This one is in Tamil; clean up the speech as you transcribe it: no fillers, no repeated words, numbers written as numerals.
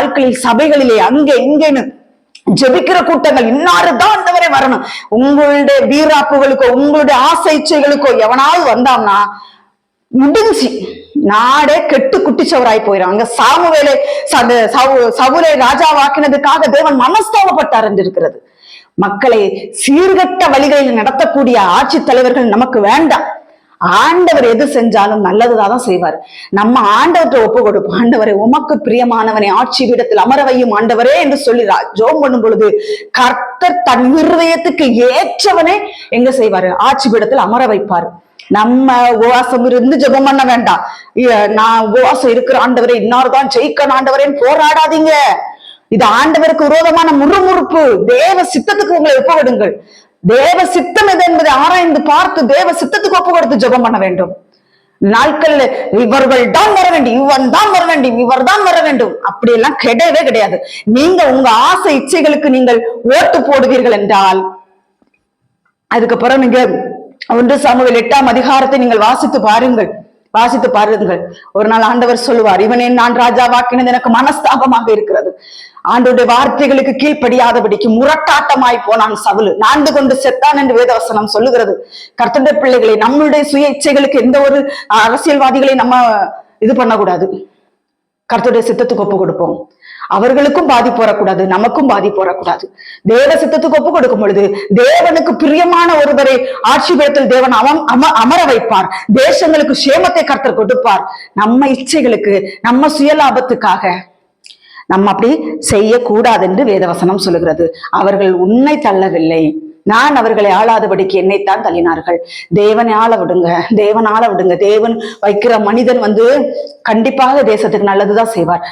நாட்களில் சபைகளிலே அங்கே இங்கேன்னு ஜெபிக்கிற கூட்டங்கள் இன்னாருதான் ஆண்டவரே வரணும். உங்களுடைய வீராப்புகளுக்கோ உங்களுடைய ஆசை இச்சைகளுக்கோ எவனாவது வந்தான்னா முடிஞ்சு நாடே கெட்டு குட்டிச்சவராய் போயிடும். அங்க சவுலை ராஜாவாக்கினதுக்காக தேவன் மனஸ்தாபப்பட்டார் என்று இருக்கிறது. மக்களை சீர்கட்ட வழிகளில் நடத்தக்கூடிய ஆட்சி தலைவர்கள் நமக்கு வேண்டாம். ஆண்டவர் எது செஞ்சாலும் நல்லதுதான் செய்வார். நம்ம ஆண்டவர்கிட்ட ஒப்பு கொடுப்போம். ஆண்டவரை உமக்கு பிரியமானவனை ஆட்சி பீடத்தில் அமரவையும் ஆண்டவரே என்று சொல்லி ஜெபம் பண்ணும் பொழுது கர்த்தர் தன் இருதயத்துக்கு ஏற்றவனே எங்க செய்வாரு? ஆட்சி பீடத்தில் அமர வைப்பாரு. நம்ம உபவாசம் இருந்து ஜெபம் பண்ண வேண்டாம். நான் உபவாசம் இருக்கிற ஆண்டவரே இன்னார்தான் ஜெயிக்கணும் ஆண்டவரேன்னு போராடாதீங்க. இது ஆண்டவருக்கு விரோதமான முறுமுறுப்பு. தேவ சித்தத்துக்கு உங்களை ஒப்புவிடுங்கள். தேவ சித்தம் எது என்பதை ஆராய்ந்து பார்த்து தேவ சித்தத்துக்கு ஒப்பு கொடுத்து ஜெபம் பண்ண வேண்டும். நாட்கள்ல இவர்கள் தான் வர வேண்டும், இவன் தான் வர வேண்டும், இவர் தான் வர வேண்டும், அப்படி எல்லாம் கிடையவே கிடையாது. நீங்க உங்க ஆசை இச்சைகளுக்கு நீங்கள் ஓட்டு போடுவீர்கள் என்றால் அதுக்கப்புறம் நீங்க 1 சாமுவேல் 8ஆம் அதிகாரத்தை நீங்கள் வாசித்து பாருங்கள். ஒரு நாள் ஆண்டவர் சொல்லுவார், இவனே நான் ராஜாவாக்கினது எனக்கு மனஸ்தாபமாக இருக்கிறது. ஆண்டவருடைய வார்த்தைகளுக்கு கீழ்ப்படியாதபடிக்கு முரட்டாட்டமாய் போனான் சவுல், நான்கு கொண்டு செத்தான் என்று வேதவசனம் சொல்லுகிறது. கர்த்தருடைய பிள்ளைகளை, நம்மளுடைய சுய இச்சைகளுக்கு எந்த ஒரு அரசியல்வாதிகளை நம்ம இது பண்ணக்கூடாது. கர்த்தருடைய சித்தத்துக்கு ஒப்பு கொடுப்போம். அவர்களுக்கும் பாதிப்பு வரக்கூடாது, நமக்கும் பாதிப்பு வரக்கூடாது. தேவ சித்தத்துக்கு ஒப்பு கொடுக்கும் பொழுது தேவனுக்கு பிரியமான ஒருவரை ஆட்சி பீடத்தில் தேவன் அமர வைப்பார். தேசங்களுக்கு சேமத்தை கர்த்தர் கொடுப்பார். நம்ம இச்சைகளுக்கு நம்ம சுயலாபத்துக்காக நம்ம அப்படி செய்யக்கூடாது என்று வேதவசனம் சொல்லுகிறது. அவர்கள் உன்னை தள்ளவில்லை, நான் அவர்களை ஆளாதபடிக்கு என்னைத்தான் தள்ளினார்கள். தேவனை ஆள விடுங்க, தேவன் ஆள விடுங்க. தேவன் வைக்கிற மனிதன் கண்டிப்பாக தேசத்துக்கு நல்லதுதான் செய்வார்.